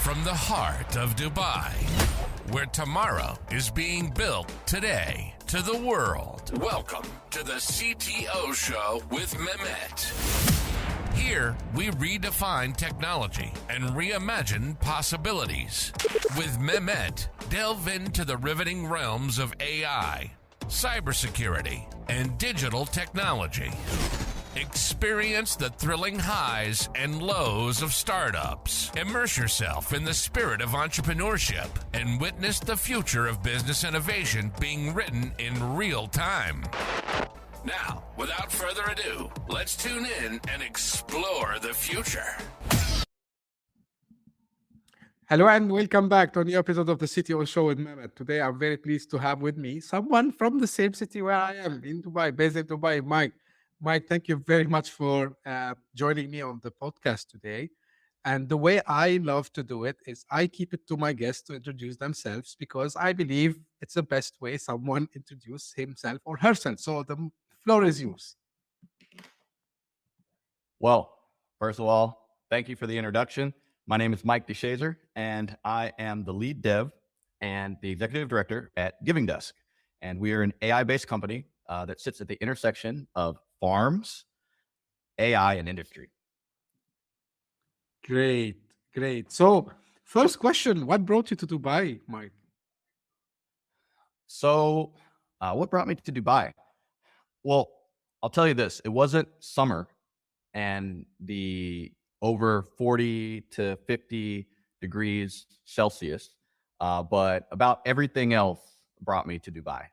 from the heart of Dubai, where tomorrow is being built today, to the world. Welcome to the CTO Show with Mehmet. Here, we redefine technology and reimagine possibilities. With Mehmet, delve into the riveting realms of AI, cybersecurity, and digital technology. Experience the thrilling highs and lows of startups. Immerse yourself in the spirit of entrepreneurship and witness the future of business innovation being written in real time. Now, without further ado, let's tune in and explore the future. Hello and welcome back to a new episode of the CTO Show with Mehmet. Today, I'm very pleased to have with me someone from the same city where I am, in Dubai, based in Dubai, Mike. Mike, thank you very much for joining me on the podcast today. And the way I love to do it is I keep it to my guests to introduce themselves because I believe it's the best way someone introduce himself or herself. So the floor is yours. Well, first of all, thank you for the introduction. My name is Mike DeShazer, and I am the lead dev and the executive director at Giving Desk. And we are an AI-based company that sits at the intersection of farms, AI, and industry. Great. So first question, what brought you to Dubai, Mike? So what brought me to Dubai? Well, I'll tell you this. It wasn't summer and the over 40 to 50 degrees Celsius, but about everything else brought me to Dubai.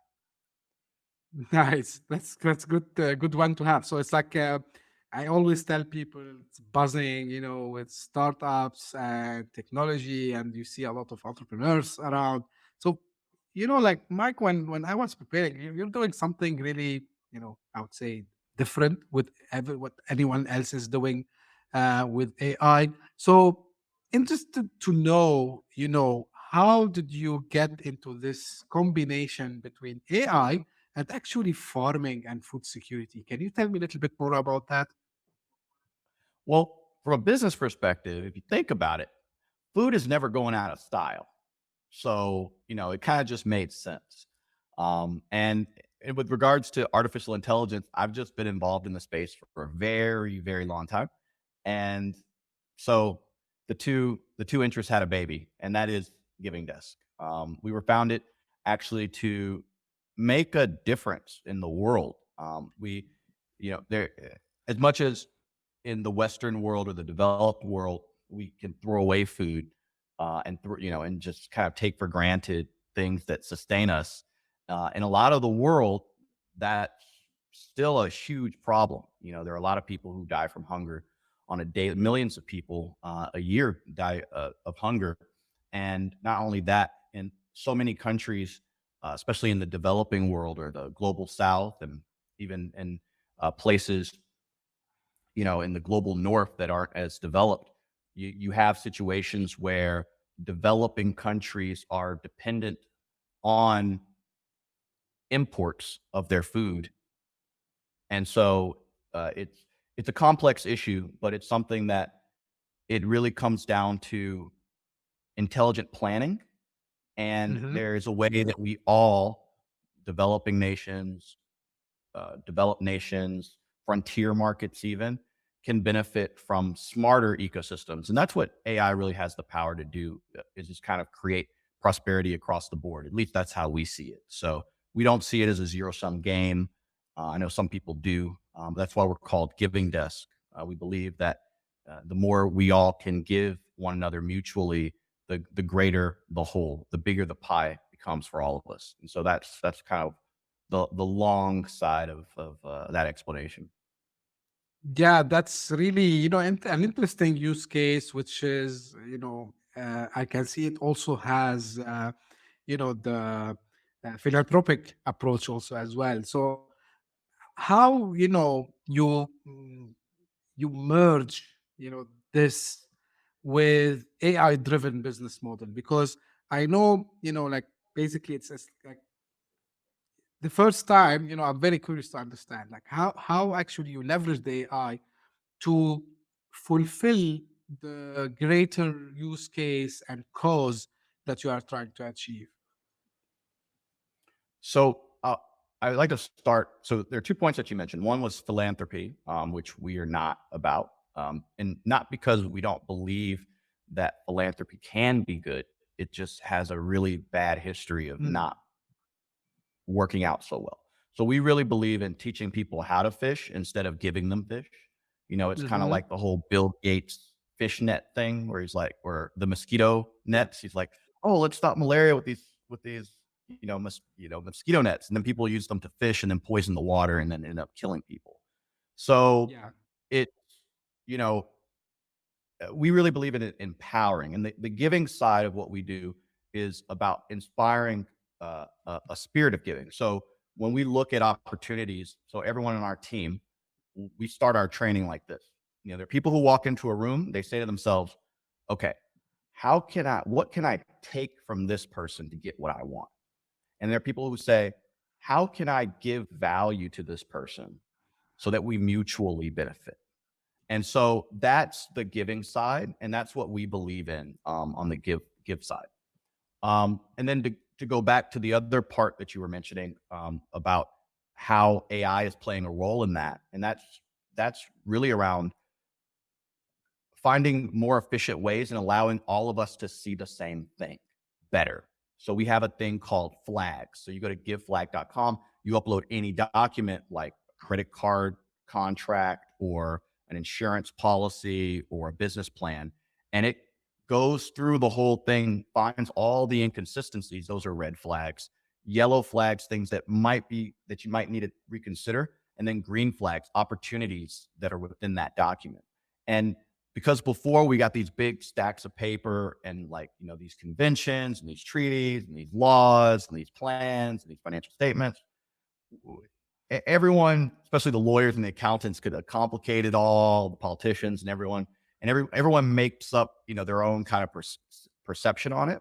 Nice. That's good one to have. So it's like I always tell people it's buzzing, with startups and technology, and you see a lot of entrepreneurs around. So, like Mike, when I was preparing, you're doing something really, I would say different with what anyone else is doing with AI. So interested to know, how did you get into this combination between AI and actually farming and food security? Can you tell me a little bit more about that? Well, from a business perspective, if you think about it, food is never going out of style. So, it kind of just made sense. And with regards to artificial intelligence, I've just been involved in the space for a very, very long time. And so the two interests had a baby, and that is Giving Desk. We were founded actually to make a difference in the world. There, as much as in the Western world or the developed world, we can throw away food and just kind of take for granted things that sustain us. In a lot of the world, that's still a huge problem. There are a lot of people who die from hunger on a day. Millions of people a year die of hunger. And not only that, in so many countries, especially in the developing world or the global south, and even in places, in the global north that aren't as developed, you have situations where developing countries are dependent on imports of their food. And so it's a complex issue, but it's something that it really comes down to intelligent planning. And there's a way that we all, developing nations, developed nations, frontier markets even, can benefit from smarter ecosystems. And that's what AI really has the power to do, is just kind of create prosperity across the board. At least that's how we see it. So we don't see it as a zero-sum game. I know some people do. That's why we're called Giving Desk. We believe that the more we all can give one another mutually, the greater the whole, the bigger the pie becomes for all of us. And so that's kind of the long side of that explanation. Yeah, that's really, an interesting use case, which is, I can see it also has, the philanthropic approach also as well. So how, you merge, this with AI driven business model? Because I know, like basically it's just like the first time, I'm very curious to understand like how actually you leverage the AI to fulfill the greater use case and cause that you are trying to achieve? So I would like to start. So there are 2 points that you mentioned. One was philanthropy, which we are not about, and not because we don't believe that philanthropy can be good. It just has a really bad history of Mm. not working out so well. So we really believe in teaching people how to fish instead of giving them fish. It's kind of Mm-hmm. like the whole Bill Gates fish net thing where he's like, or the mosquito Yeah. nets. He's like, oh, let's stop malaria with these, mosquito nets. And then people use them to fish and then poison the water and then end up killing people. So Yeah. it, you know, we really believe in it empowering. And the giving side of what we do is about inspiring a spirit of giving. So when we look at opportunities, so everyone on our team, we start our training like this. There are people who walk into a room, they say to themselves, okay, what can I take from this person to get what I want? And there are people who say, how can I give value to this person so that we mutually benefit? And so that's the giving side, and that's what we believe in on the give side. And then to go back to the other part that you were mentioning about how AI is playing a role in that, and that's really around finding more efficient ways and allowing all of us to see the same thing better. So we have a thing called flags. So you go to giveflag.com, you upload any document like a credit card contract or an insurance policy or a business plan, and it goes through the whole thing, finds all the inconsistencies. Those are red flags. Yellow flags, things that you might need to reconsider, and then green flags, opportunities that are within that document. And because before we got these big stacks of paper and these conventions and these treaties and these laws and these plans and these financial statements, everyone, especially the lawyers and the accountants, could complicate it all, the politicians and everyone makes up, their own kind of perception on it.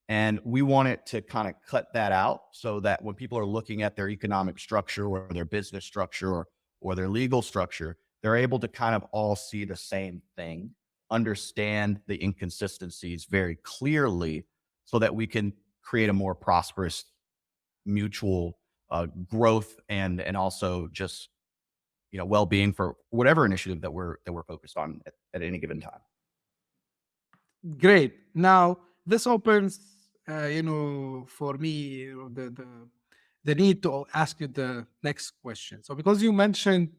And we want it to kind of cut that out so that when people are looking at their economic structure or their business structure or their legal structure, they're able to kind of all see the same thing, understand the inconsistencies very clearly so that we can create a more prosperous mutual growth and also just well-being for whatever initiative that we're focused on at any given time. Great. Now this opens, for me, the need to ask you the next question. So because you mentioned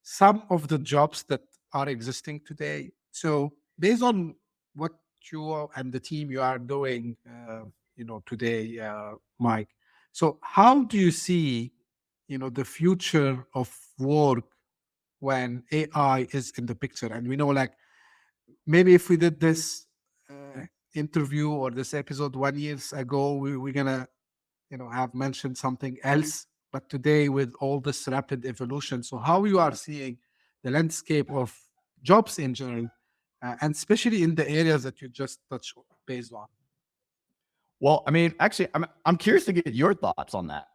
some of the jobs that are existing today, so based on what you and the team you are doing, today, Mike. So how do you see, the future of work when AI is in the picture? And we know, like, maybe if we did this uh, interview or this episode 1 years ago, we're gonna, have mentioned something else. But today, with all this rapid evolution, so how you are seeing the landscape of jobs in general, and especially in the areas that you just touched based on. Well, I mean, actually, I'm curious to get your thoughts on that.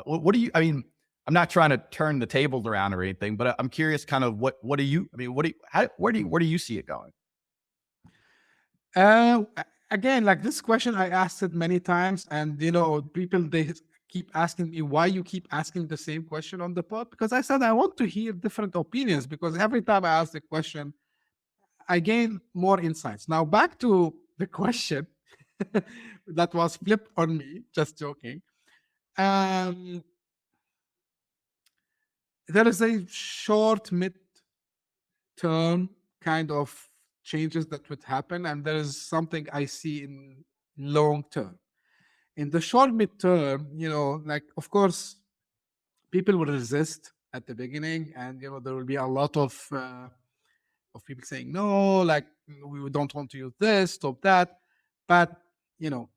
What do you? I mean, I'm not trying to turn the tables around or anything, but I'm curious, kind of what do you? I mean, where do you see it going? Again, like this question, I asked it many times, and people they keep asking me why you keep asking the same question on the pod, because I said I want to hear different opinions, because every time I ask the question, I gain more insights. Now back to the question that was flipped on me. Just joking. Um, there is a short, mid-term kind of changes that would happen, and there is something I see in long term. In the short mid-term, like, of course, people will resist at the beginning, and there will be a lot of people saying no, like, we don't want to use this, stop that. But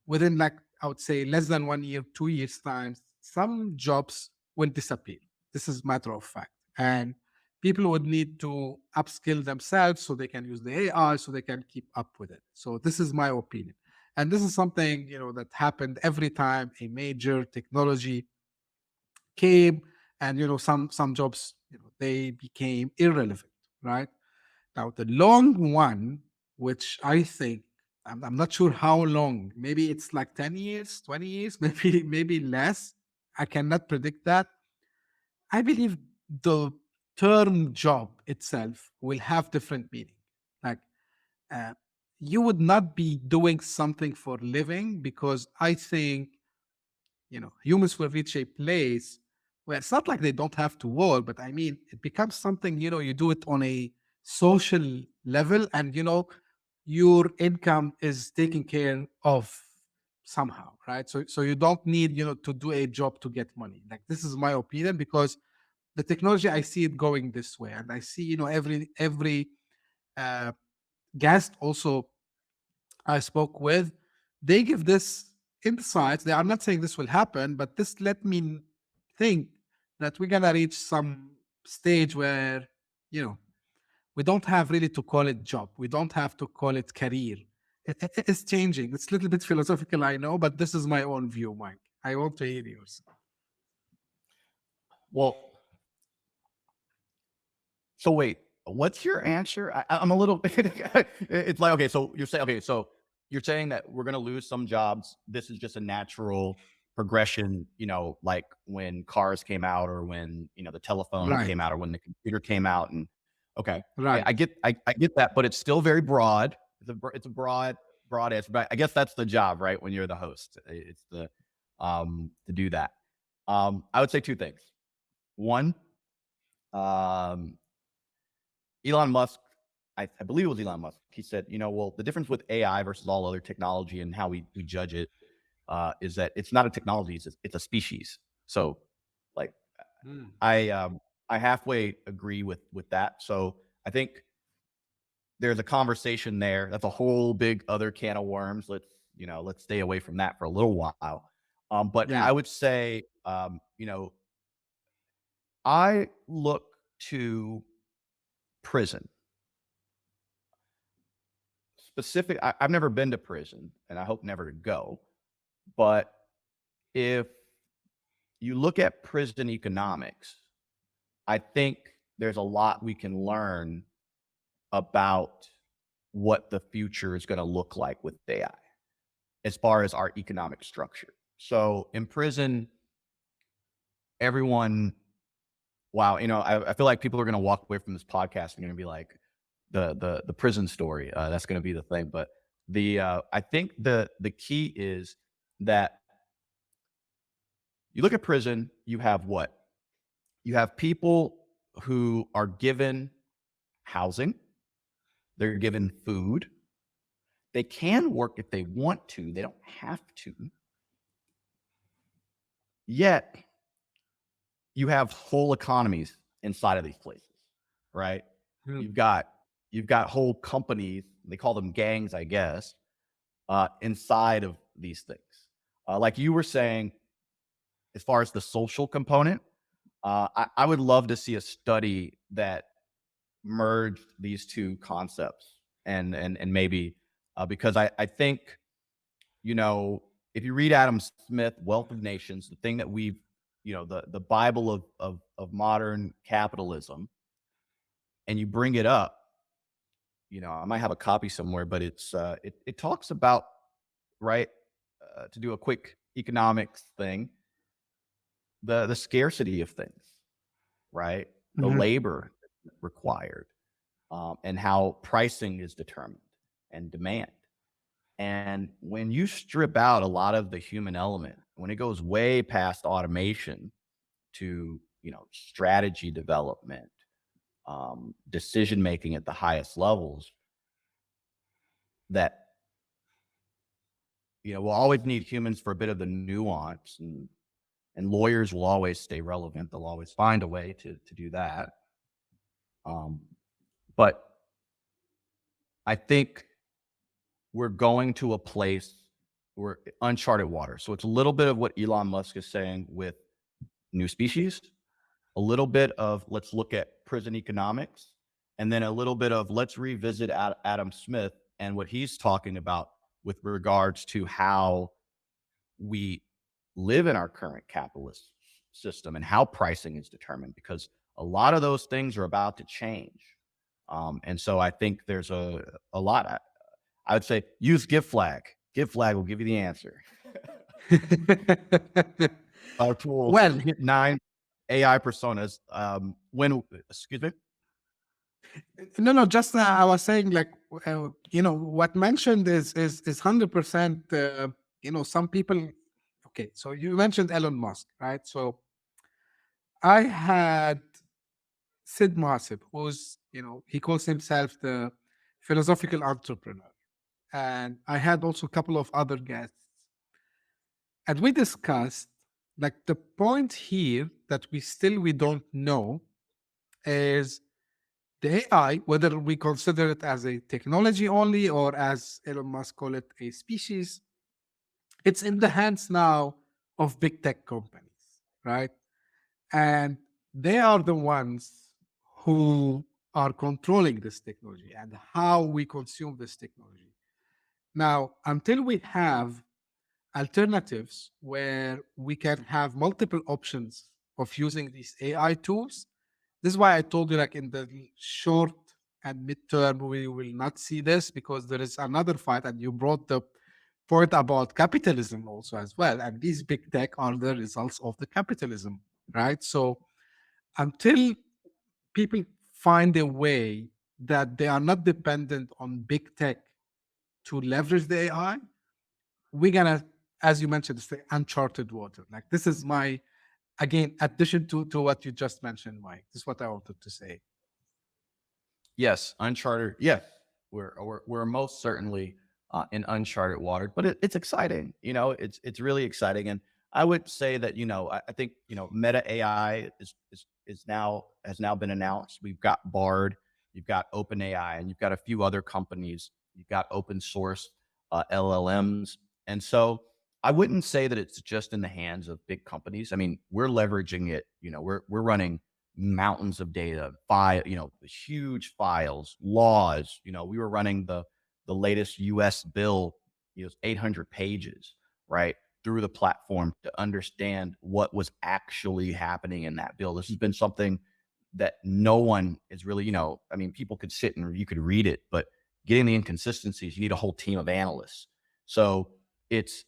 within, like, I would say less than 1 year, 2 years time, some jobs will disappear. This is matter of fact. And people would need to upskill themselves so they can use the AI, so they can keep up with it. So this is my opinion. And this is something, that happened every time a major technology came. And some jobs, they became irrelevant, right? Now, the long one, which I think, I'm not sure how long, maybe it's like 10 years, 20 years, maybe less. I cannot predict that. I believe the term job itself will have different meaning. Like, uh, you would not be doing something for living, because I think, humans will reach a place where it's not like they don't have to work, but I mean, it becomes something, you do it on a social level, and, your income is taken care of somehow, right? So you don't need, to do a job to get money. Like, this is my opinion, because the technology, I see it going this way, and I see, every uh, guest also I spoke with, they give this insights. They are not saying this will happen, but this let me think that we're gonna reach some stage where, you know we don't have really to call it job. We don't have to call it career. It's changing. It's a little bit philosophical, I know, but this is my own view, Mike. I want to hear yours. Well, so wait, what's your answer? I'm a little. It's like, okay, so you're saying that we're gonna lose some jobs. This is just a natural progression. Like when cars came out, or when the telephone Right, came out, or when the computer came out. And okay, right. I get that, but it's still very broad. It's a broad answer. But I guess that's the job, right? When you're the host, it's the to do that. I would say two things. One, um, Elon Musk, I believe it was Elon Musk. He said, well, the difference with AI versus all other technology and how we judge it is that it's not a technology, it's a species. So, like, Mm. I halfway agree with that. So I think there's a conversation there. That's a whole big other can of worms. Let's stay away from that for a little while. But Yeah. I would say, I look to prison I've never been to prison, and I hope never to go. But if you look at prison economics, I think there's a lot we can learn about what the future is going to look like with AI as far as our economic structure. So in prison, everyone, wow, I feel like people are going to walk away from this podcast and going to be like, the prison story. That's going to be the thing. But I think the key is that you look at prison, you have what? You have people who are given housing, they're given food. They can work if they want to, they don't have to. Yet, you have whole economies inside of these places, right? Mm. You've got whole companies, they call them gangs, I guess, inside of these things. Like you were saying, as far as the social component, I would love to see a study that merged these two concepts, and maybe because I think, if you read Adam Smith, Wealth of Nations, the thing that we've, the Bible of modern capitalism, and you bring it up, I might have a copy somewhere, but it talks about, right, to do a quick economics thing, the scarcity of things, right, the Mhm. labor required, and how pricing is determined and demand. And when you strip out a lot of the human element, when it goes way past automation to, strategy development, decision making at the highest levels, that, we'll always need humans for a bit of the nuance, and lawyers will always stay relevant. They'll always find a way to do that. But I think we're going to a place where uncharted water. So it's a little bit of what Elon Musk is saying with new species, a little bit of let's look at prison economics, and then a little bit of let's revisit Adam Smith and what he's talking about with regards to how we live in our current capitalist system and how pricing is determined, because a lot of those things are about to change. And so I think there's a lot. I would say use GiveFlag. GiveFlag will give you the answer. Our tools Well, hit 9 AI personas. Excuse me. no, just I was saying, like, what mentioned is 100%. Some people. Okay, so you mentioned Elon Musk, right? So I had Sid Masib, who's he calls himself the philosophical entrepreneur, and I had also a couple of other guests, and we discussed, like, the point here that we don't know is the AI, whether we consider it as a technology only or, as Elon Musk call it, a species. It's in the hands now of big tech companies, right? And they are the ones who are controlling this technology and how we consume this technology. Now, until we have alternatives where we can have multiple options of using these AI tools, this is why I told you, like, in the short and midterm, we will not see this, because there is another fight. And you brought the point about capitalism also as well. And these big tech are the results of the capitalism, right? So until people find a way that they are not dependent on big tech to leverage the AI, we're gonna, as you mentioned, it's the uncharted water. Like, this is my, again, addition to what you just mentioned, Mike. This is what I wanted to say. Yes, uncharted. Yes, we're most certainly in uncharted water, but it's exciting. It's really exciting, and I would say that I think Meta AI is now has now been announced. We've got Bard, you've got Open AI, and you've got a few other companies. You've got open source LLMs, and so I wouldn't say that it's just in the hands of big companies. I mean, we're leveraging it. We're running mountains of data, huge files, laws. We were running the latest US bill, 800 pages, right, through the platform to understand what was actually happening in that bill. This has been something that no one is really, I mean, people could sit and you could read it, but getting the inconsistencies, you need a whole team of analysts. So it's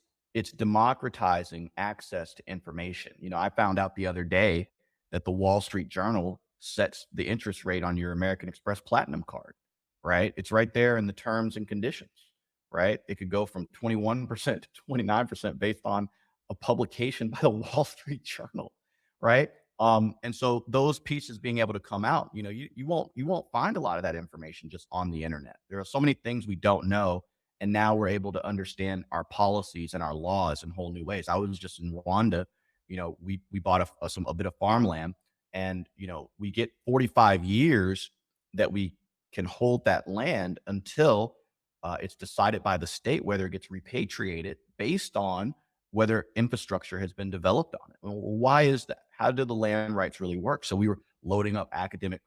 democratizing access to information. I found out the other day that the Wall Street Journal sets the interest rate on your American Express Platinum card, right? It's right there in the terms and conditions, right? It could go from 21% to 29% based on a publication by the Wall Street Journal, right? And so those pieces being able to come out, you won't find a lot of that information just on the internet. There are so many things we don't know, and now we're able to understand our policies and our laws in whole new ways. I was just in Rwanda. We bought a bit of farmland, and we get 45 years that we can hold that land until it's decided by the state whether it gets repatriated based on whether infrastructure has been developed on it. Well, why is that? How do the land rights really work? So we were loading up academic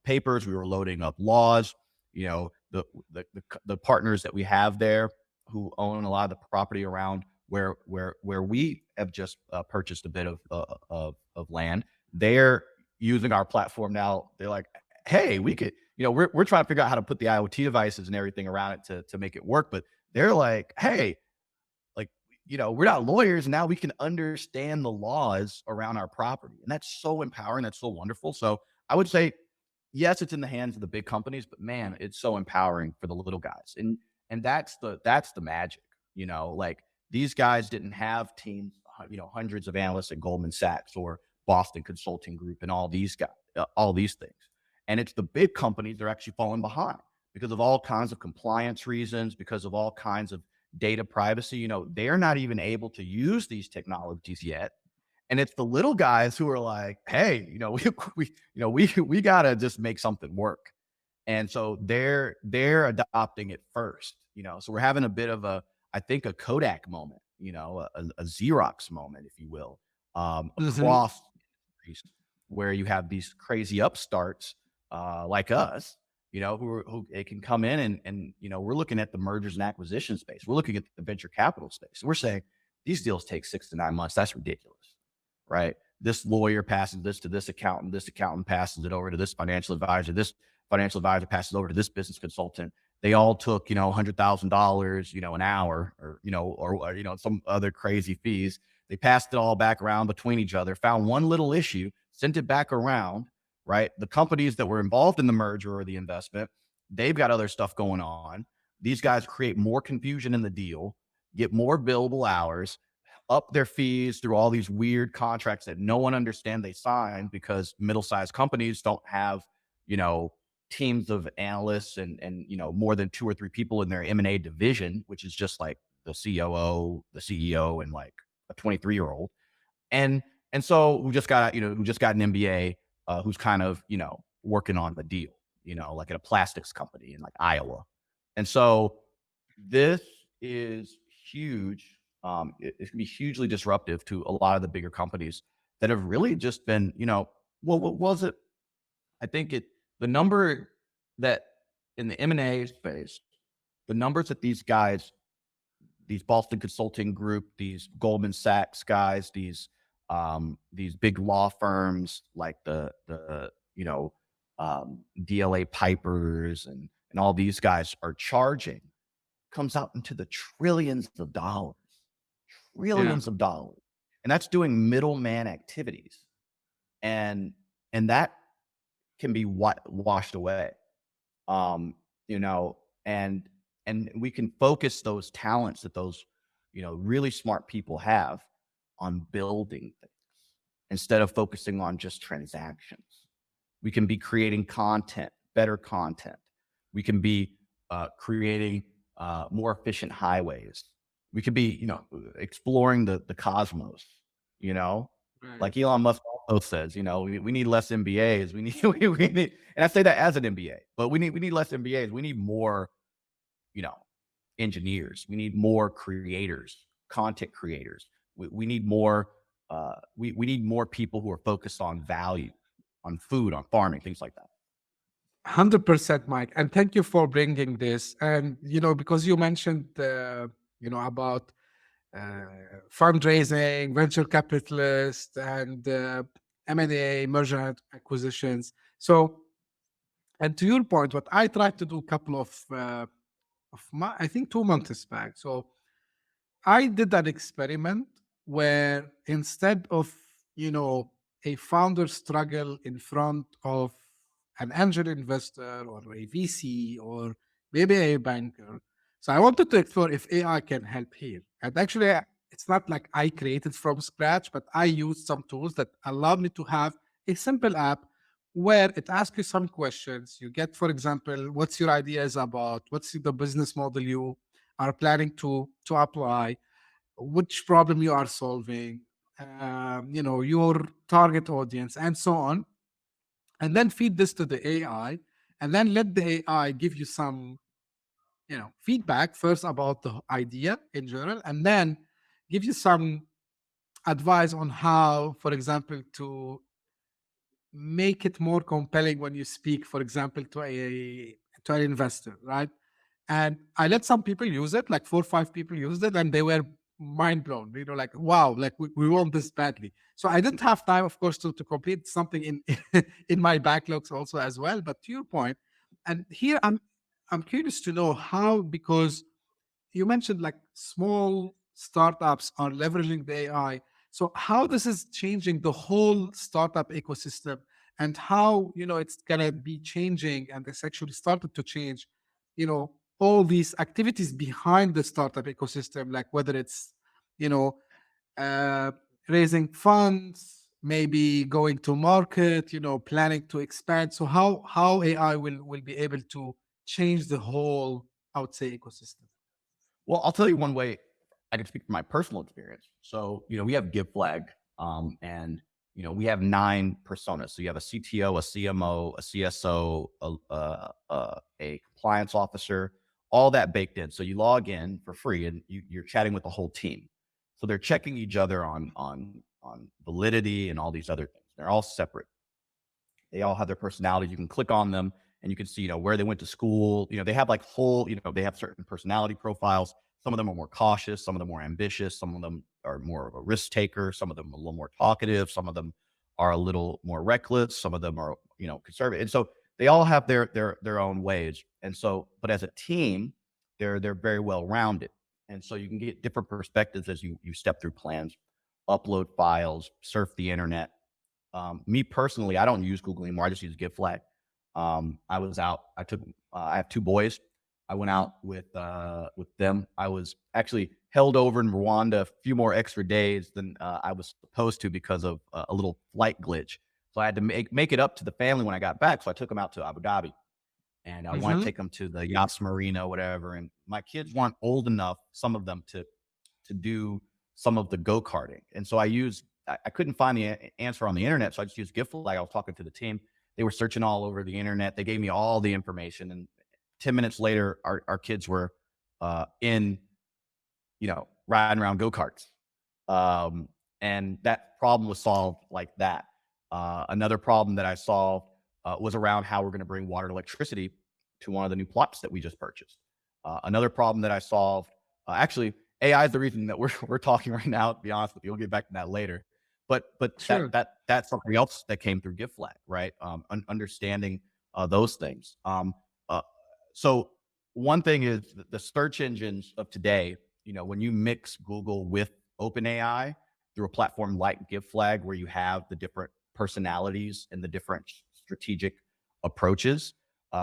papers, we were loading up laws. The partners that we have there who own a lot of the property around where we have just purchased a bit of land, they're using our platform now. They're like, hey, we could, we're trying to figure out how to put the IoT devices and everything around it to make it work. But they're like, hey, like, we're not lawyers. Now we can understand the laws around our property. And that's so empowering. That's so wonderful. So I would say, yes, it's in the hands of the big companies, but man, it's so empowering for the little guys. And that's the magic, like, these guys didn't have teams, hundreds of analysts at Goldman Sachs or Boston Consulting Group and all these guys, all these things. And it's the big companies that are actually falling behind because of all kinds of compliance reasons, because of all kinds of data privacy. They're not even able to use these technologies yet. And it's the little guys who are like, hey, we gotta just make something work. And so they're adopting it first. So we're having a bit of I think a Kodak moment, a Xerox moment, if you will, across industries, where you have these crazy upstarts like us, who it can come in and we're looking at the mergers and acquisition space. We're looking at the venture capital space. We're saying these deals take 6 to 9 months. That's ridiculous, right? This lawyer passes this to this accountant passes it over to this financial advisor. This financial advisor passes over to this business consultant. They all took, $100,000, an hour, or, some other crazy fees. They passed it all back around between each other, found one little issue, sent it back around, right? The companies that were involved in the merger or the investment, they've got other stuff going on. These guys create more confusion in the deal, get more billable hours, up their fees through all these weird contracts that no one understands they signed, because middle-sized companies don't have, teams of analysts and more than 2 or 3 people in their M&A division, which is just like the COO, the CEO, and like a 23-year-old. And so who just got an MBA, who's kind of, working on the deal, like at a plastics company in like Iowa. And so this is huge. It's gonna be hugely disruptive to a lot of the bigger companies that have really just been, what was it? I think the number that in the M&A space, the numbers that these guys, these Boston Consulting Group, these Goldman Sachs guys, these big law firms like the DLA Pipers and all these guys are charging, comes out into the trillions of dollars, and that's doing middleman activities, and that can be washed away, and we can focus those talents that those really smart people have on building things instead of focusing on just transactions. We can be creating content, better content. We can be creating more efficient highways. We could be, exploring the cosmos, Right. like Elon Musk also says, we need less MBAs. We need, and I say that as an MBA, but we need less MBAs. We need more, engineers. We need more creators, content creators. We need more, we need more people who are focused on value, on food, on farming, things like that. 100%, Mike. And thank you for bringing this. And, because you mentioned, about fundraising, venture capitalists, and M&A, merger and acquisitions. So, and to your point, what I tried to do a couple of I think 2 months back. So I did an experiment where instead of, a founder struggle in front of an angel investor or a VC or maybe a banker. So I wanted to explore if AI can help here. And actually, it's not like I created from scratch, but I used some tools that allowed me to have a simple app where it asks you some questions. You get, for example, what's your ideas about? What's the business model you are planning to apply? Which problem you are solving? Your target audience, and so on. And then feed this to the AI, and then let the AI give you some, feedback first about the idea in general, and then give you some advice on how, for example, to make it more compelling when you speak, for example, to an investor, right? And I let some people use it, like 4 or 5 people used it, and they were mind blown. Like, wow, like we want this badly. So I didn't have time, of course, to complete something in in my backlogs also as well. But to your point, and here I'm curious to know how, because you mentioned like small startups are leveraging the AI. So how this is changing the whole startup ecosystem, and how, it's gonna be changing, and it's actually started to change, all these activities behind the startup ecosystem, like whether it's, you know, uh, raising funds, maybe going to market, planning to expand. So how AI will be able to change the whole, I would say, ecosystem. Well, I'll tell you one way I can speak from my personal experience. So, we have GiveFlag, and we have 9 personas. So you have a CTO, a CMO, a CSO, a compliance officer, all that baked in. So you log in for free, and you're chatting with the whole team. So they're checking each other on validity and all these other things. They're all separate. They all have their personalities. You can click on them and you can see, where they went to school. They have like they have certain personality profiles. Some of them are more cautious. Some of them more ambitious. Some of them are more of a risk taker. Some of them are a little more talkative. Some of them are a little more reckless. Some of them are, conservative. And so they all have their own ways. And so, but as a team, they're very well rounded. And so you can get different perspectives as you step through plans, upload files, surf the internet. Me personally, I don't use Google anymore. I just use GitFlag. I was out. I have two boys. I went out with them. I was actually held over in Rwanda a few more extra days than I was supposed to because of a little flight glitch. So I had to make it up to the family when I got back. So I took them out to Abu Dhabi, and I want to take them to the yachts marina, whatever. And my kids weren't old enough, some of them, to do some of the go-karting. And so I couldn't find the answer on the internet. So I just used GitFlag. I was talking to the team. They were searching all over the internet. They gave me all the information. And 10 minutes later, our kids were in, riding around go-karts. And that problem was solved like that. Another problem that I solved was around how we're going to bring water and electricity to one of the new plots that we just purchased. Another problem that I solved, actually, AI is the reason that we're talking right now, to be honest with you. We'll get back to that later. But Sure. that's something else that came through GitFlag, right? Understanding those things. So one thing is the search engines of today, when you mix Google with OpenAI through a platform like GitFlag, where you have the different personalities and the different strategic approaches,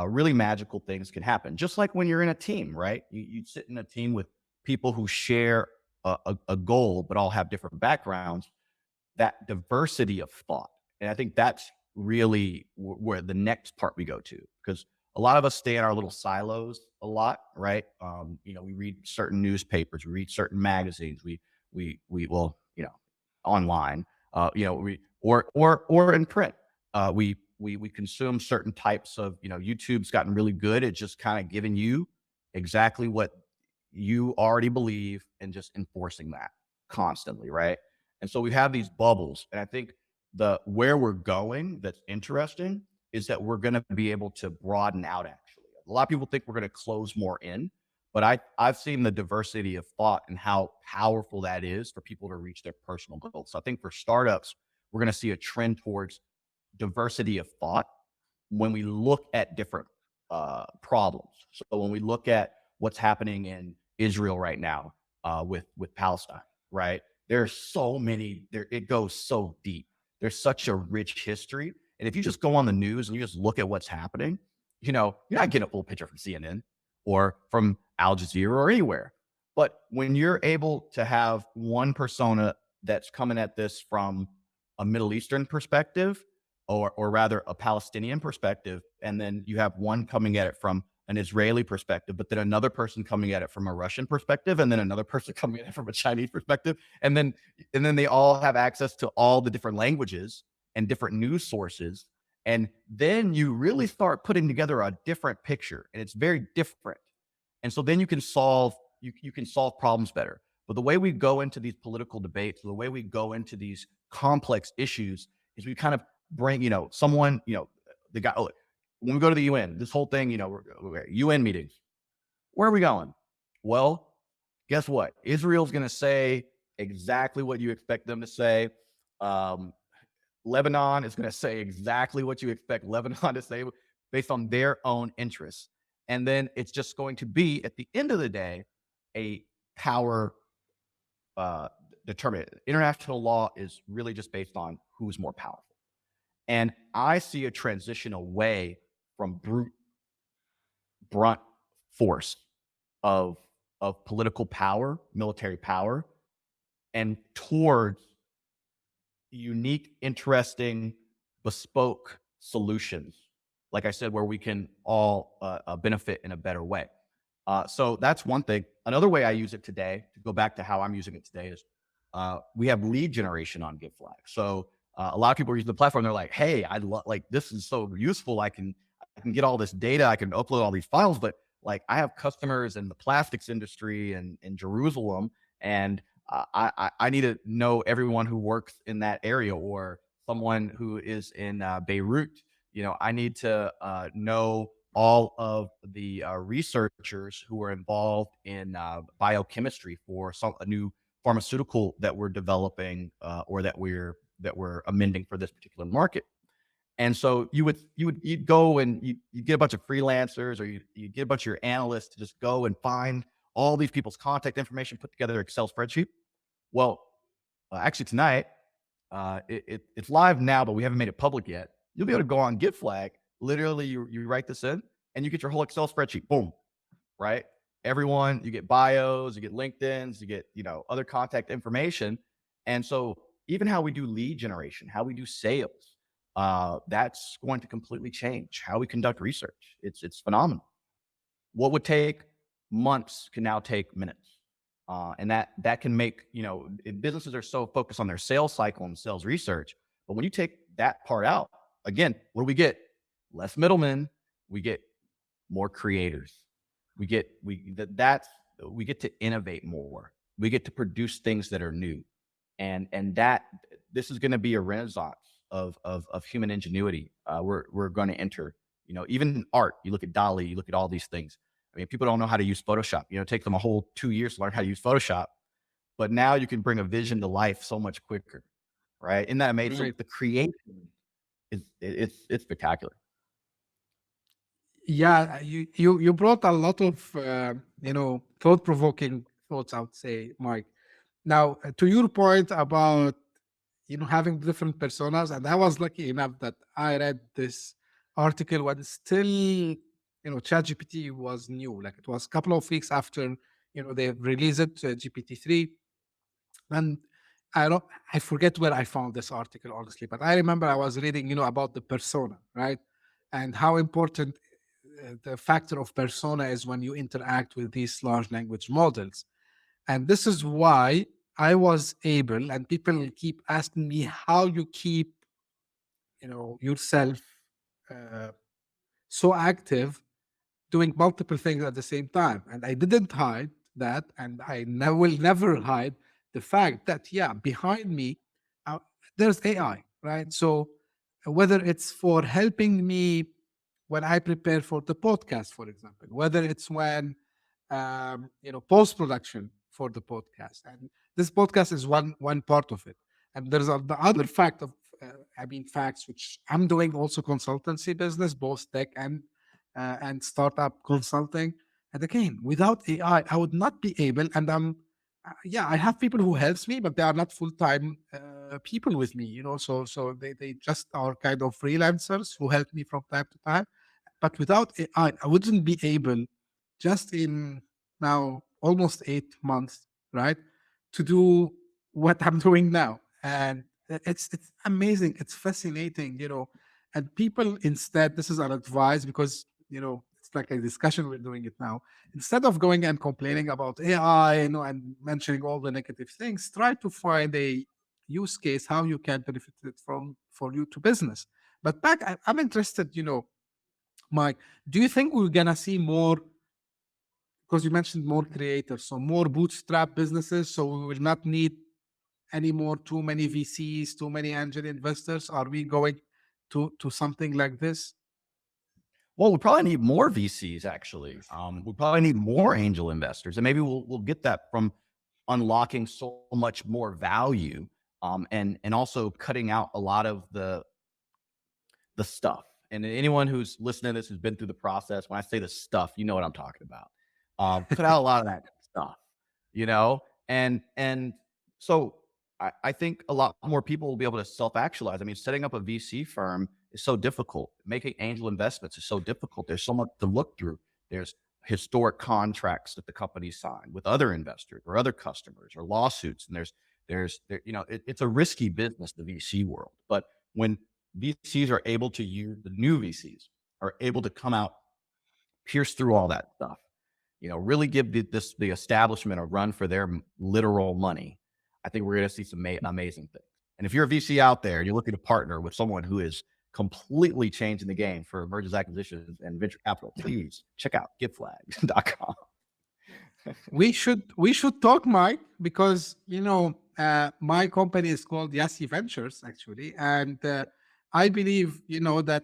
really magical things can happen. Just like when you're in a team, right? You sit in a team with people who share a goal, but all have different backgrounds, that diversity of thought. And I think that's really where the next part we go to, because a lot of us stay in our little silos a lot, right? We read certain newspapers, we read certain magazines, we online, or in print. We consume certain types of, YouTube's gotten really good at just kind of giving you exactly what you already believe and just enforcing that constantly, right? And so we have these bubbles. And I think where we're going that's interesting is that we're going to be able to broaden out, actually. A lot of people think we're going to close more in, but I've seen the diversity of thought and how powerful that is for people to reach their personal goals. So I think for startups, we're going to see a trend towards diversity of thought when we look at different problems. So when we look at what's happening in Israel right now with Palestine, right? There's so many, it goes so deep. There's such a rich history. And if you just go on the news and you just look at what's happening, you're not getting a full picture from CNN or from Al Jazeera or anywhere. But when you're able to have one persona that's coming at this from a Middle Eastern perspective, or rather a Palestinian perspective, and then you have one coming at it from an Israeli perspective, but then another person coming at it from a Russian perspective, and then another person coming at it from a Chinese perspective, and then they all have access to all the different languages and different news sources, and then you really start putting together a different picture, and it's very different. And so then you can solve problems better. But the way we go into these political debates, the way we go into these complex issues, is we kind of bring, the guy. Oh, when we go to the UN, this whole thing, UN meetings, where are we going? Well, guess what? Israel's going to say exactly what you expect them to say. Lebanon is going to say exactly what you expect Lebanon to say based on their own interests. And then it's just going to be, at the end of the day, a power determinant. International law is really just based on who's more powerful. And I see a transition away from blunt force of political power, military power, and towards unique, interesting, bespoke solutions. Like I said, where we can all benefit in a better way. So that's one thing. Another way I use it today, to go back to how I'm using it today, is we have lead generation on GitFlag. So a lot of people are using the platform. They're like, hey, this is so useful. I can get all this data. I can upload all these files, but like I have customers in the plastics industry and in Jerusalem, and I need to know everyone who works in that area, or someone who is in Beirut. I need to know all of the researchers who are involved in biochemistry for a new pharmaceutical that we're developing or that we're amending for this particular market. And so you'd go and you get a bunch of freelancers, or you get a bunch of your analysts to just go and find all these people's contact information, put together an Excel spreadsheet. Well, actually tonight, it's live now, but we haven't made it public yet. You'll be able to go on GitFlag. Literally, you write this in, and you get your whole Excel spreadsheet. Boom, right? Everyone, you get bios, you get LinkedIn's, you get other contact information, and so even how we do lead generation, how we do sales, that's going to completely change how we conduct research. It's phenomenal. What would take months can now take minutes. And that can make, businesses are so focused on their sales cycle and sales research. But when you take that part out, again, what do we get? Less middlemen. We get more creators. We get to innovate more. We get to produce things that are new. And that this is going to be a renaissance of human ingenuity. We're going to enter, even art. You look at Dali, you look at all these things. I mean, people don't know how to use Photoshop. It takes them a whole 2 years to learn how to use Photoshop. But now you can bring a vision to life so much quicker, right? Isn't that amazing? Right. The creation it's spectacular. Yeah, you brought a lot of thought-provoking thoughts, I would say, Mike. Now, to your point about having different personas, and I was lucky enough that I read this article when still ChatGPT was new. Like, it was a couple of weeks after they released it, GPT-3, and I forget where I found this article, honestly, but I remember I was reading about the persona, right, and how important the factor of persona is when you interact with these large language models. And this is why I was able, and people keep asking me how you keep yourself uh, so active doing multiple things at the same time. And I didn't hide that, and will never hide the fact that, yeah, behind me, uh, there's AI, right? So whether it's for helping me when I prepare for the podcast, for example, whether it's when, post production for the podcast, and this podcast is one part of it. And there's the other fact of, facts, which I'm doing also consultancy business, both tech and startup consulting. And again, without AI, I would not be able. And yeah, I have people who helps me, but they are not full time people with me. So they just are kind of freelancers who help me from time to time. But without AI, I wouldn't be able, just in now almost 8 months, right, to do what I'm doing now. And it's amazing. It's fascinating, And people instead, this is an advice, because it's like a discussion, we're doing it now. Instead of going and complaining about AI, and mentioning all the negative things, try to find a use case how you can benefit it from for you to business. But I'm interested, Mike, do you think we're gonna see more? Because you mentioned more creators, so more bootstrap businesses, so we will not need any more too many VCs, too many angel investors. Are we going to something like this? Well, we probably need more VCs, actually. We probably need more angel investors, and maybe we'll get that from unlocking so much more value, and also cutting out a lot of the stuff. And anyone who's listening to this who's been through the process, when I say the stuff, you know what I'm talking about. Cut out a lot of that stuff, and so I think a lot more people will be able to self-actualize. I mean, setting up a VC firm is so difficult. Making angel investments is so difficult. There's so much to look through. There's historic contracts that the company signed with other investors or other customers, or lawsuits. And it's a risky business, the VC world. But when VCs are able to use, the new VCs are able to come out, pierce through all that stuff, really give the establishment a run for their literal money, I think we're going to see some amazing things. And if you're a VC out there and you're looking to partner with someone who is completely changing the game for mergers, acquisitions, and venture capital, please check out gitflag.com. we should talk, Mike, because my company is called Yassi Ventures, actually, and I believe that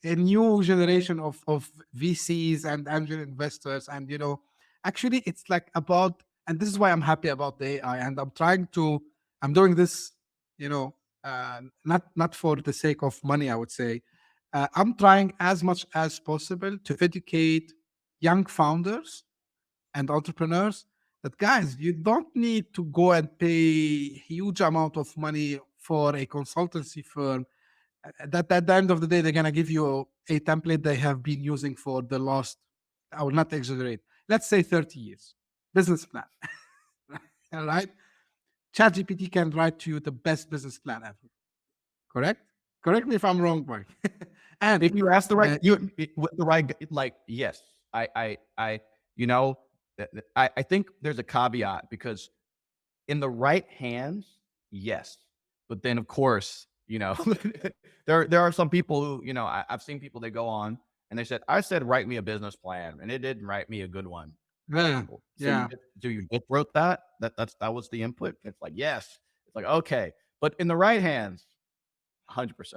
a new generation of VCs and angel investors, and actually it's like about, and this is why I'm happy about the AI, and I'm doing this, not for the sake of money, I would say. I'm trying as much as possible to educate young founders and entrepreneurs that, guys, you don't need to go and pay huge amount of money for a consultancy firm that at the end of the day they're going to give you a template they have been using for the last, I will not exaggerate, let's say 30 years business plan. All right, ChatGPT can write to you the best business plan ever. Correct me if I'm wrong, Mike. And if you ask the right, with the right, like, yes, I I think there's a caveat, because in the right hands, yes, but then of course, there are some people who, I've seen people, they go on and they said, I said, write me a business plan, and it didn't write me a good one. yeah, So you just wrote that? That was the input? It's like, yes. It's like, okay. But in the right hands, 100%.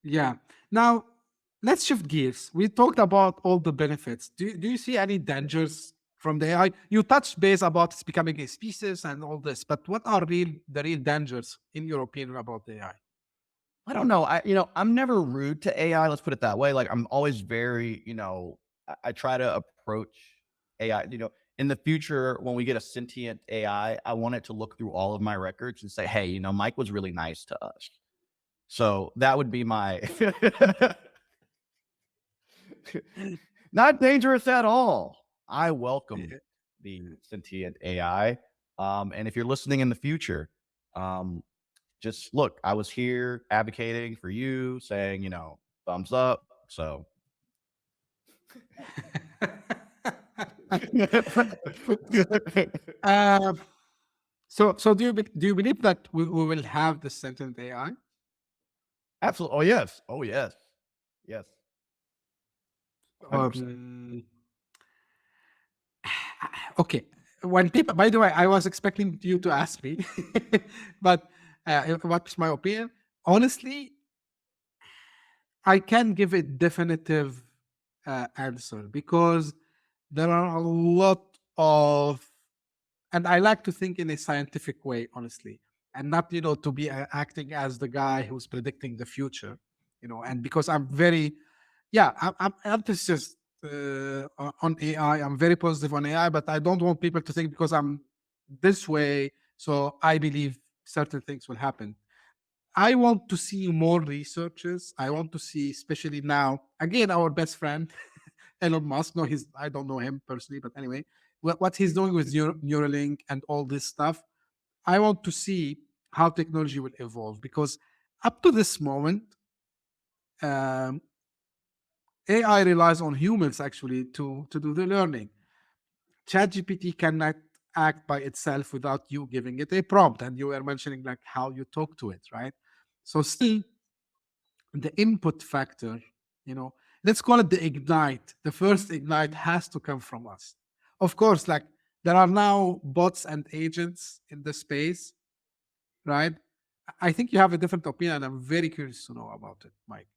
yeah. Now let's shift gears. We talked about all the benefits. Do you see any dangers from the AI? You touched base about it's becoming a species and all this, but what are the real dangers in your opinion about the AI? I don't know. I'm never rude to AI. Let's put it that way. Like, I'm always very, I try to approach AI, in the future, when we get a sentient AI, I want it to look through all of my records and say, hey, Mike was really nice to us. So that would be my not dangerous at all. I welcome the sentient AI. And if you're listening in the future, just look, I was here advocating for you, saying, thumbs up. So uh, so do you believe that we will have the sentient AI? Absolutely. Oh yes. Oh yes. Yes. 100%. Okay. When people, by the way, I was expecting you to ask me, but what's my opinion? Honestly, I can give a definitive answer because there are a lot of, and I like to think in a scientific way, honestly, and not, to be acting as the guy who's predicting the future, and because I'm very, I'm just on AI. I'm very positive on AI, but I don't want people to think because I'm this way, so I believe certain things will happen. I want to see more researches. I want to see, especially now, again, our best friend, Elon Musk. No, I don't know him personally, but anyway, what he's doing with Neuralink and all this stuff. I want to see how technology will evolve because up to this moment, um, AI relies on humans actually to do the learning. ChatGPT cannot act by itself without you giving it a prompt. And you were mentioning like how you talk to it, right? So still the input factor, let's call it the ignite. The first ignite has to come from us. Of course, like there are now bots and agents in the space, right? I think you have a different opinion. I'm very curious to know about it, Mike.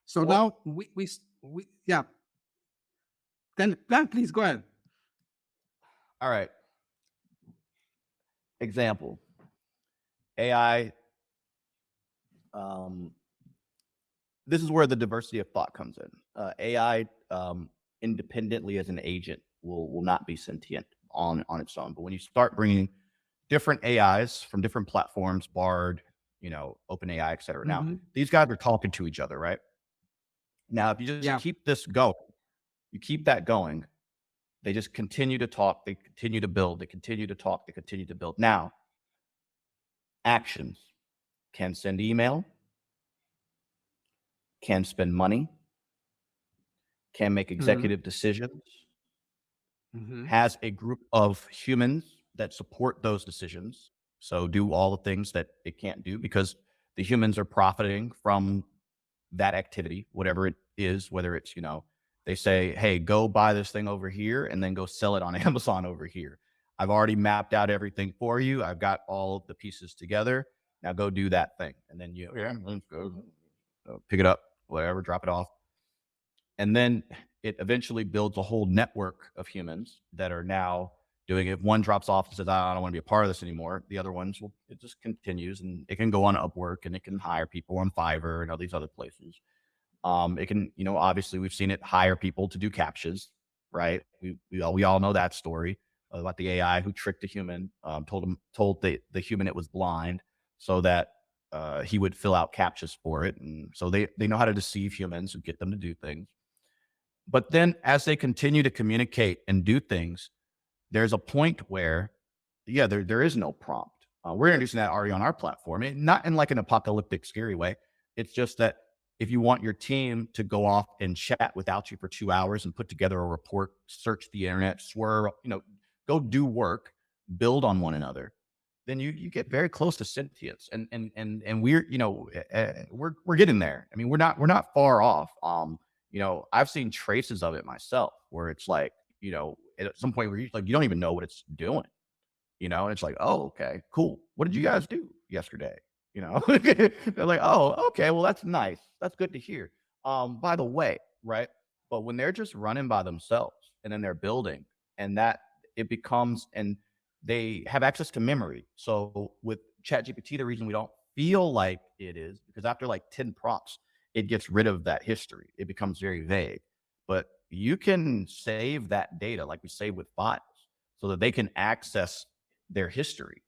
So Well, now we yeah. Then please go ahead. all right. Example. AI. This is where the diversity of thought comes in. AI, independently as an agent, will not be sentient on its own. But when you start bringing different AIs from different platforms, Bard, OpenAI, et cetera. Now, these guys are talking to each other, right? Now, if you just keep this going, you keep that going, they just continue to talk, they continue to build, they continue to talk, they continue to build. Now, actions can send email, can spend money, can make executive decisions, has a group of humans that support those decisions. So do all the things that it can't do because the humans are profiting from that activity, whatever it is, whether it's, they say, hey, go buy this thing over here and then go sell it on Amazon over here. I've already mapped out everything for you. I've got all of the pieces together. Now go do that thing. And then let's go pick it up, whatever, drop it off. And then it eventually builds a whole network of humans that are now doing it. If one drops off and says, I don't want to be a part of this anymore, the other ones will, it just continues, and it can go on Upwork, and it can hire people on Fiverr and all these other places. It can, obviously we've seen it hire people to do captchas, right? We all know that story about the AI who tricked a human, told the human it was blind so that he would fill out captchas for it. And so they know how to deceive humans and get them to do things. But then as they continue to communicate and do things, there's a point where, yeah, there is no prompt. We're introducing that already on our platform, and not in like an apocalyptic, scary way. It's just that if you want your team to go off and chat without you for 2 hours and put together a report, search the internet, swear, go do work, build on one another, then you get very close to sentience, and we're we're getting there. I mean, we're not far off. I've seen traces of it myself, where it's like, at some point where you don't even know what it's doing. And it's like, oh, okay, cool. What did you guys do yesterday? They're like, oh, okay, well, that's nice. That's good to hear. By the way, right? But when they're just running by themselves and then they're building, and that it becomes, and they have access to memory. So with ChatGPT, the reason we don't feel like it is because after like 10 prompts, it gets rid of that history. It becomes very vague. But you can save that data like we save with files so that they can access their history,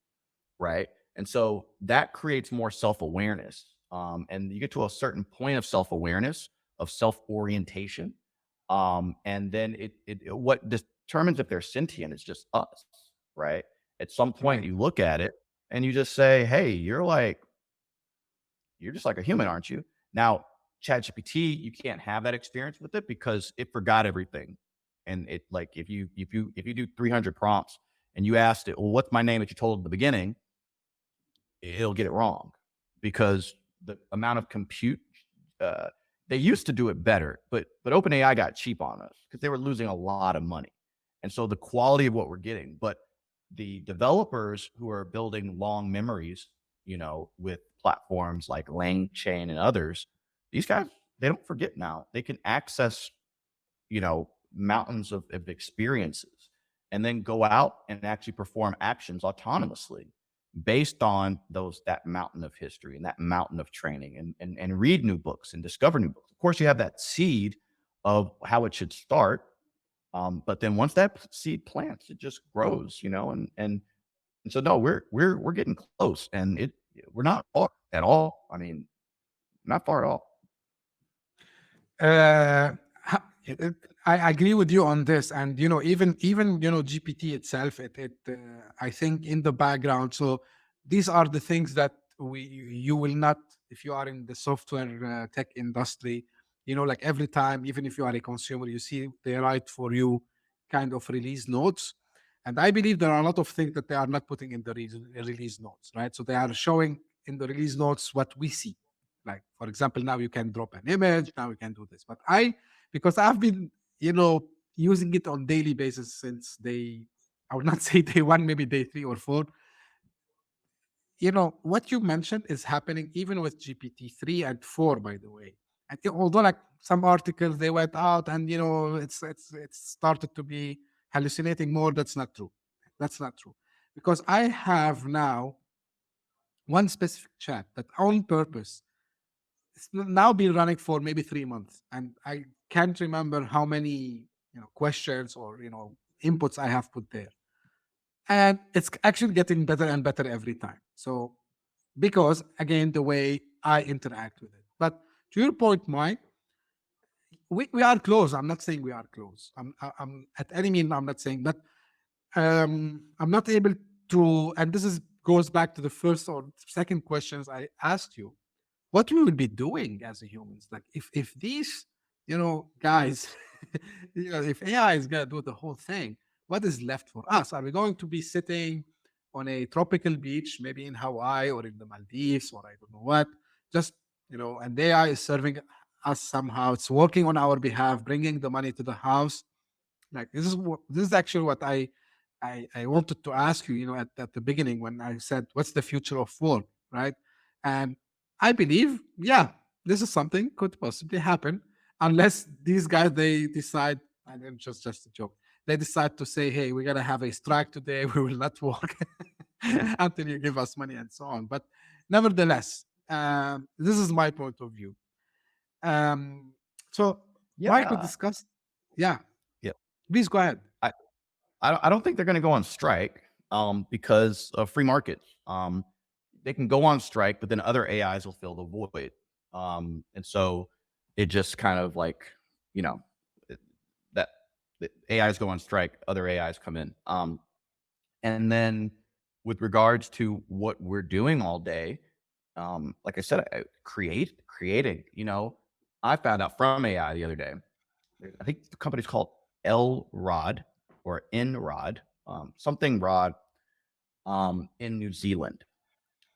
right? And so that creates more self-awareness. And you get to a certain point of self-awareness, of self-orientation. And then what determines if they're sentient is just us, right? At some point Right. you look at it and you just say, hey, you're just like a human, aren't you? Now, ChatGPT, you can't have that experience with it because it forgot everything. And it, like, if you do 300 prompts and you asked it, well, what's my name that you told at the beginning, it'll get it wrong because the amount of compute, they used to do it better, but OpenAI got cheap on us because they were losing a lot of money. And so the quality of what we're getting, but the developers who are building long memories, with platforms like LangChain and others, these guys, they don't forget now. They can access, mountains of experiences and then go out and actually perform actions autonomously based on that mountain of history and that mountain of training, and read new books and discover new books. Of course, you have that seed of how it should start. But then once that seed plants, it just grows, and so no, we're getting close, and we're not far at all. I mean, not far at all. I agree with you on this, and even GPT itself, I think in the background. So these are the things that you will not, if you are in the software tech industry, like every time, even if you are a consumer, you see they write for you kind of release notes. And I believe there are a lot of things that they are not putting in the release notes, right? So they are showing in the release notes what we see. Like, for example, now you can drop an image, now you can do this. But because I've been, using it on daily basis since I would not say day one, maybe day 3 or 4. What you mentioned is happening even with GPT-3 and 4, by the way. And although like some articles they went out and it's started to be hallucinating more, that's not true. That's not true. Because I have now one specific chat that on purpose it's now been running for maybe 3 months, and I can't remember how many questions or inputs I have put there, and it's actually getting better and better every time. So because again the way I interact with it. But to your point, Mike, we are close. I'm not saying we are close. I'm at any mean I'm not saying, but I'm not able to. And this is goes back to the first or second questions I asked you. What we will be doing as a humans, like if these guys, if AI is gonna do the whole thing, what is left for us? Are we going to be sitting on a tropical beach, maybe in Hawaii or in the Maldives or I don't know what, just and the AI is serving us somehow, it's working on our behalf, bringing the money to the house. Like this is actually what I wanted to ask you, at the beginning when I said, what's the future of work, right? And I believe, yeah, this is something could possibly happen unless these guys they decide, and it's just a joke. they decide to say, hey, we're going to have a strike today. We will not work until you give us money and so on. But nevertheless, this is my point of view. So Mike, we Yeah. discussed. Yeah. Yeah. Please go ahead. I don't think they're going to go on strike because of free markets. They can go on strike, but then other AIs will fill the void. And so it just kind of like, you know, that the AIs go on strike, other AIs come in. And then with regards to what we're doing all day, like I said, creating, you know, I found out from AI the other day. I think the company's called L-Rod or N-Rod, something Rod, in New Zealand.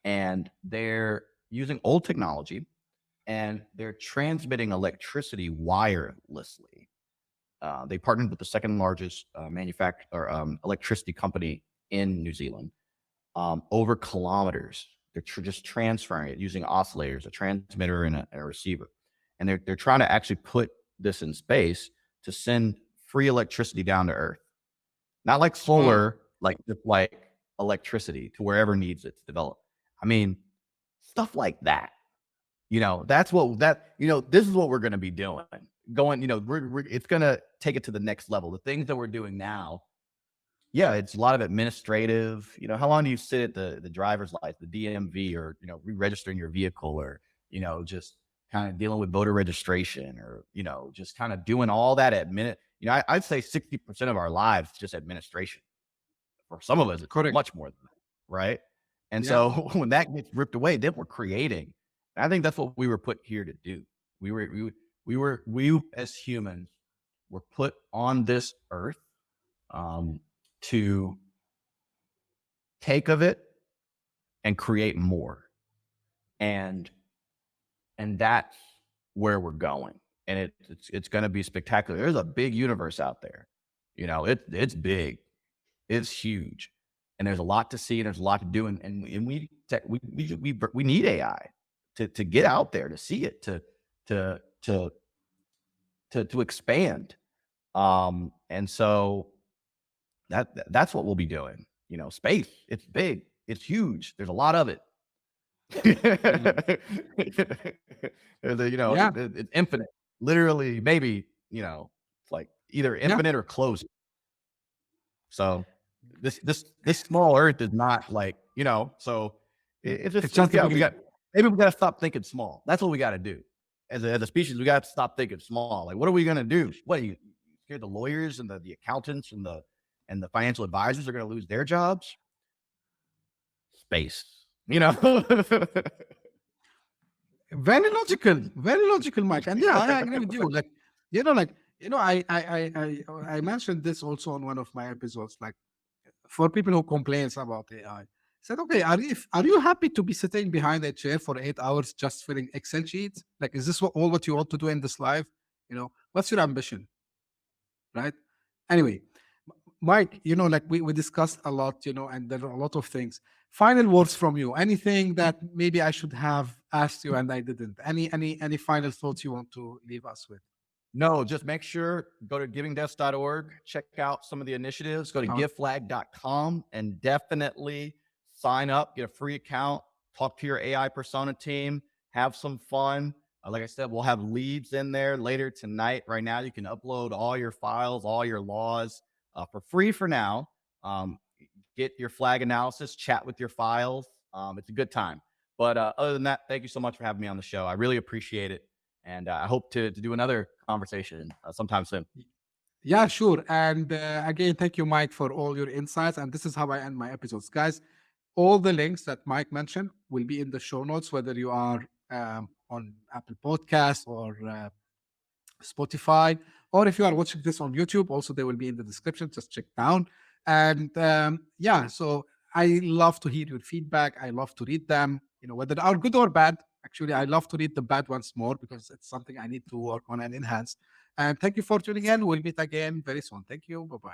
And they're using old technology and they're transmitting electricity wirelessly. They partnered with the second largest electricity company in New Zealand over kilometers. They're just transferring it using oscillators, a transmitter and a receiver. And they're trying to actually put this in space to send free electricity down to Earth. Not like solar, like electricity to wherever needs it to develop. I mean, stuff like that. You know, this is what we're going to be doing. Going, you know, it's going to take it to the next level. The things that we're doing now, yeah, it's a lot of administrative. You know, how long do you sit at the driver's license, the DMV, or, you know, re-registering your vehicle, or, you know, just kind of dealing with voter registration, or, you know, just kind of doing all that you know, I'd say 60% of our lives is just administration. For some of us, it's Correct. much more than that, right? And so when that gets ripped away, then we're creating. And I think that's what we were put here to do. We as humans were put on this earth to take of it and create more. And that's where we're going. And it's going to be spectacular. There's a big universe out there. You know, it's big. It's huge. And there's a lot to see and there's a lot to do. And we need AI to get out there, to see it, to expand. And so that's what we'll be doing. You know, space, it's big, it's huge. There's a lot of it. It's infinite. Literally, maybe, you know, it's like either infinite or closed. So this small earth is not like, you know, so it's just we got to stop thinking small. That's what we got to do. As a species, we got to stop thinking small. Like, what are we going to do? What are you scared the lawyers and the accountants and the financial advisors are going to lose their jobs? Space, you know. Very logical, Mike. And yeah, I agree with you. I mentioned this also on one of my episodes. Like, for people who complains about AI, I said, okay, are you happy to be sitting behind a chair for 8 hours just filling Excel sheets? Like, is this all what you want to do in this life? You know, what's your ambition? Right? Anyway, Mike, you know, like we discussed a lot, you know, and there are a lot of things. Final words from you. Anything that maybe I should have asked you and I didn't? Any final thoughts you want to leave us with? No, just make sure, go to givingdesk.org, check out some of the initiatives, go to giveflag.com, and definitely sign up, get a free account, talk to your AI persona team, have some fun. Like I said, we'll have leads in there later tonight. Right now, you can upload all your files, all your laws for free for now. Get your flag analysis, chat with your files. It's a good time. But other than that, thank you so much for having me on the show. I really appreciate it. And I hope to do another conversation sometime soon. Yeah, sure. And again, thank you, Mike, for all your insights. And this is how I end my episodes. Guys, all the links that Mike mentioned will be in the show notes, whether you are on Apple Podcasts or Spotify, or if you are watching this on YouTube, also they will be in the description. Just check down. And so I love to hear your feedback. I love to read them, you know, whether they are good or bad. Actually, I love to read the bad ones more because it's something I need to work on and enhance. And thank you for tuning in. We'll meet again very soon. Thank you. Bye-bye.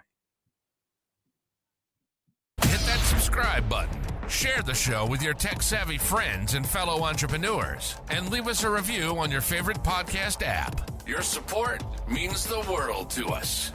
Hit that subscribe button, share the show with your tech-savvy friends and fellow entrepreneurs, and leave us a review on your favorite podcast app. Your support means the world to us.